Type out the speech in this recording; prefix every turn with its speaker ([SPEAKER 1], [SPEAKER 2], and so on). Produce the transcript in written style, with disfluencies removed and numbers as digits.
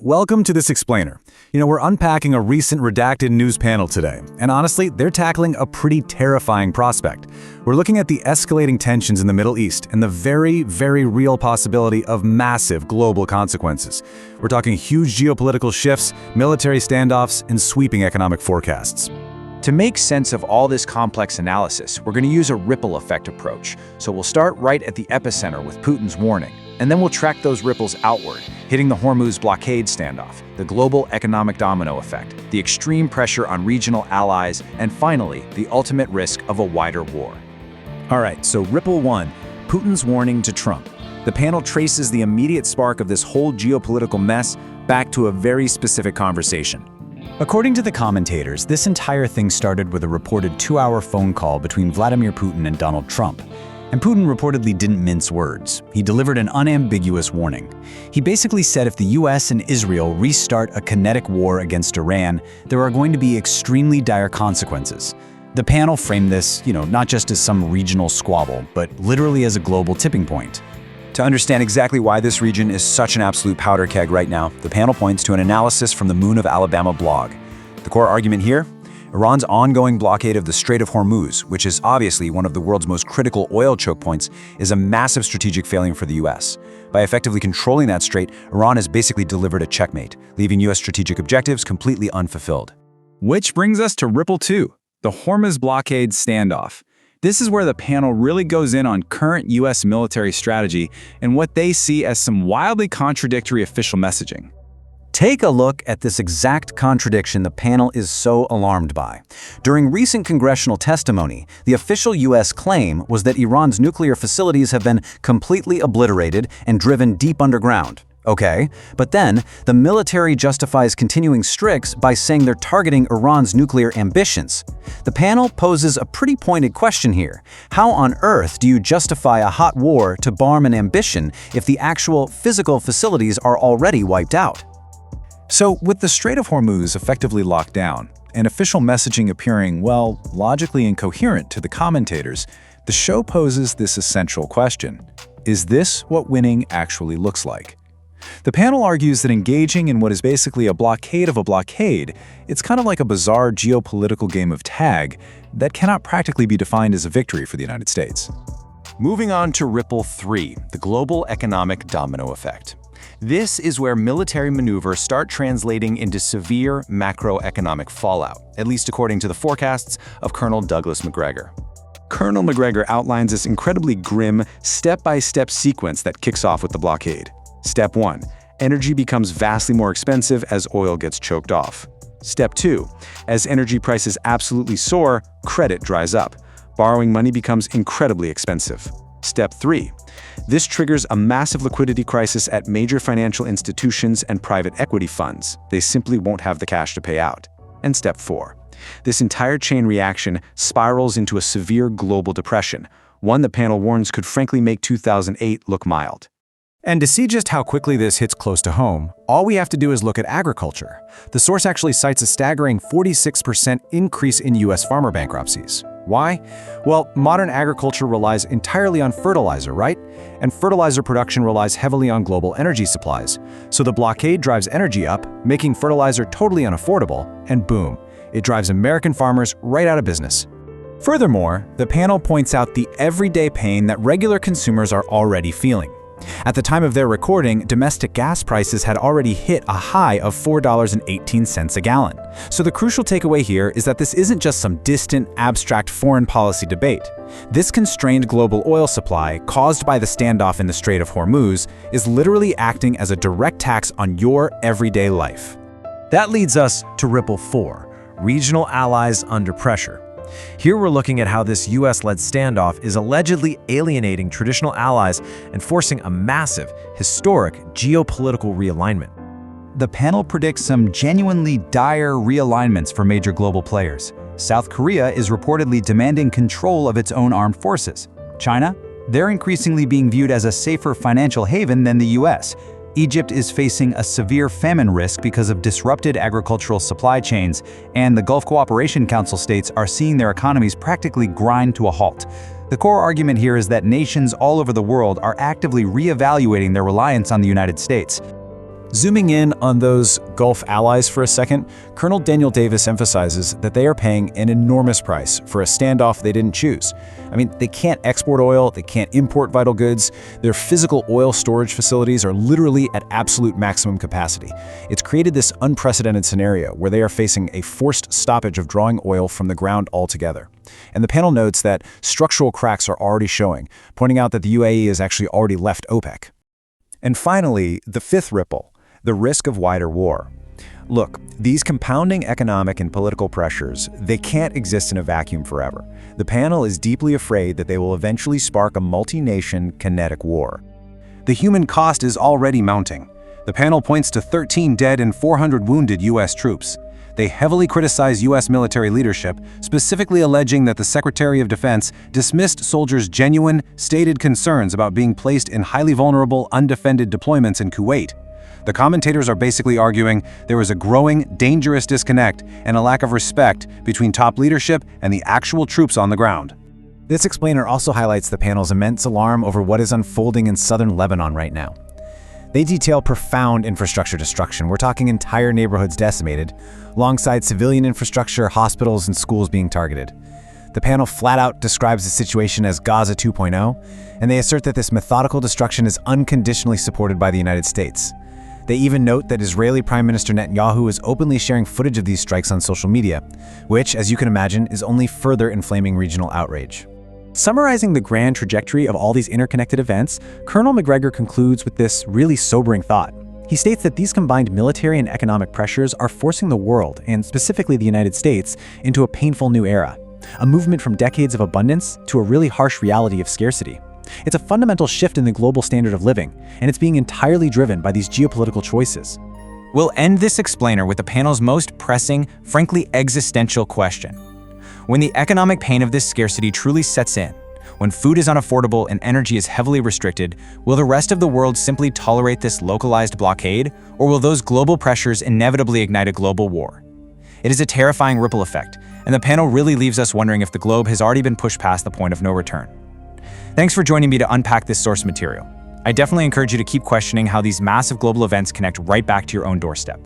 [SPEAKER 1] Welcome to this explainer. We're unpacking a recent redacted news panel today, and honestly, they're tackling a pretty terrifying prospect. We're looking at the escalating tensions in the Middle East and the very, very real possibility of massive global consequences. We're talking huge geopolitical shifts, military standoffs, and sweeping economic forecasts.
[SPEAKER 2] To make sense of all this complex analysis, we're going to use a ripple effect approach. So we'll start right at the epicenter with Putin's warning, and then we'll track those ripples outward, hitting the Hormuz blockade standoff, the global economic domino effect, the extreme pressure on regional allies, and finally, the ultimate risk of a wider war.
[SPEAKER 1] All right, so Ripple 1, Putin's warning to Trump. The panel traces the immediate spark of this whole geopolitical mess back to a very specific conversation. According to the commentators, this entire thing started with a reported 2-hour phone call between Vladimir Putin and Donald Trump. And Putin reportedly didn't mince words. He delivered an unambiguous warning. He basically said if the US and Israel restart a kinetic war against Iran, there are going to be extremely dire consequences. The panel framed this, not just as some regional squabble, but literally as a global tipping point.
[SPEAKER 3] To understand exactly why this region is such an absolute powder keg right now, the panel points to an analysis from the Moon of Alabama blog. The core argument here? Iran's ongoing blockade of the Strait of Hormuz, which is obviously one of the world's most critical oil choke points, is a massive strategic failure for the US. By effectively controlling that strait, Iran has basically delivered a checkmate, leaving US strategic objectives completely unfulfilled.
[SPEAKER 4] Which brings us to Ripple 2, the Hormuz blockade standoff. This is where the panel really goes in on current US military strategy and what they see as some wildly contradictory official messaging.
[SPEAKER 1] Take a look at this exact contradiction the panel is so alarmed by. During recent congressional testimony, the official U.S. claim was that Iran's nuclear facilities have been completely obliterated and driven deep underground. Okay, but then the military justifies continuing strikes by saying they're targeting Iran's nuclear ambitions. The panel poses a pretty pointed question here. How on earth do you justify a hot war to harm an ambition if the actual physical facilities are already wiped out?
[SPEAKER 4] So, with the Strait of Hormuz effectively locked down, and official messaging appearing, logically incoherent to the commentators, the show poses this essential question. Is this what winning actually looks like? The panel argues that engaging in what is basically a blockade of a blockade, it's kind of like a bizarre geopolitical game of tag that cannot practically be defined as a victory for the United States.
[SPEAKER 3] Moving on to Ripple 3, the global economic domino effect. This is where military maneuvers start translating into severe macroeconomic fallout, at least according to the forecasts of Colonel Douglas Macgregor.
[SPEAKER 4] Colonel Macgregor outlines this incredibly grim, step-by-step sequence that kicks off with the blockade. Step 1. Energy becomes vastly more expensive as oil gets choked off. Step 2. As energy prices absolutely soar, credit dries up. Borrowing money becomes incredibly expensive. Step 3. This triggers a massive liquidity crisis at major financial institutions and private equity funds. They simply won't have the cash to pay out. And Step 4. This entire chain reaction spirals into a severe global depression, one the panel warns could frankly make 2008 look mild.
[SPEAKER 1] And to see just how quickly this hits close to home, all we have to do is look at agriculture. The source actually cites a staggering 46% increase in U.S. farmer bankruptcies. Why? Well, modern agriculture relies entirely on fertilizer, right? And fertilizer production relies heavily on global energy supplies. So the blockade drives energy up, making fertilizer totally unaffordable, and boom, it drives American farmers right out of business. Furthermore, the panel points out the everyday pain that regular consumers are already feeling. At the time of their recording, domestic gas prices had already hit a high of $4.18 a gallon. So the crucial takeaway here is that this isn't just some distant, abstract foreign policy debate. This constrained global oil supply, caused by the standoff in the Strait of Hormuz, is literally acting as a direct tax on your everyday life. That leads us to Ripple 4, regional allies under pressure. Here we're looking at how this US-led standoff is allegedly alienating traditional allies and forcing a massive, historic geopolitical realignment. The panel predicts some genuinely dire realignments for major global players. South Korea is reportedly demanding control of its own armed forces. China? They're increasingly being viewed as a safer financial haven than the US. Egypt is facing a severe famine risk because of disrupted agricultural supply chains, and the Gulf Cooperation Council states are seeing their economies practically grind to a halt. The core argument here is that nations all over the world are actively reevaluating their reliance on the United States. Zooming in on those Gulf allies for a second, Colonel Daniel Davis emphasizes that they are paying an enormous price for a standoff they didn't choose. I mean, they can't export oil, they can't import vital goods, their physical oil storage facilities are literally at absolute maximum capacity. It's created this unprecedented scenario where they are facing a forced stoppage of drawing oil from the ground altogether. And the panel notes that structural cracks are already showing, pointing out that the UAE has actually already left OPEC.
[SPEAKER 3] And finally, the fifth ripple, the risk of wider war. Look, these compounding economic and political pressures, they can't exist in a vacuum forever. The panel is deeply afraid that they will eventually spark a multi-nation kinetic war. The human cost is already mounting. The panel points to 13 dead and 400 wounded U.S. troops. They heavily criticize U.S. military leadership, specifically alleging that the Secretary of Defense dismissed soldiers' genuine, stated concerns about being placed in highly vulnerable, undefended deployments in Kuwait. The commentators are basically arguing there is a growing, dangerous disconnect and a lack of respect between top leadership and the actual troops on the ground.
[SPEAKER 1] This explainer also highlights the panel's immense alarm over what is unfolding in southern Lebanon right now. They detail profound infrastructure destruction. We're talking entire neighborhoods decimated, alongside civilian infrastructure, hospitals, and schools being targeted. The panel flat out describes the situation as Gaza 2.0, and they assert that this methodical destruction is unconditionally supported by the United States. They even note that Israeli Prime Minister Netanyahu is openly sharing footage of these strikes on social media, which, as you can imagine, is only further inflaming regional outrage. Summarizing the grand trajectory of all these interconnected events, Colonel McGregor concludes with this really sobering thought. He states that these combined military and economic pressures are forcing the world, and specifically the United States, into a painful new era, a movement from decades of abundance to a really harsh reality of scarcity. It's a fundamental shift in the global standard of living, and it's being entirely driven by these geopolitical choices.
[SPEAKER 2] We'll end this explainer with the panel's most pressing, frankly existential question. When the economic pain of this scarcity truly sets in, when food is unaffordable and energy is heavily restricted, will the rest of the world simply tolerate this localized blockade, or will those global pressures inevitably ignite a global war? It is a terrifying ripple effect, and the panel really leaves us wondering if the globe has already been pushed past the point of no return. Thanks for joining me to unpack this source material. I definitely encourage you to keep questioning how these massive global events connect right back to your own doorstep.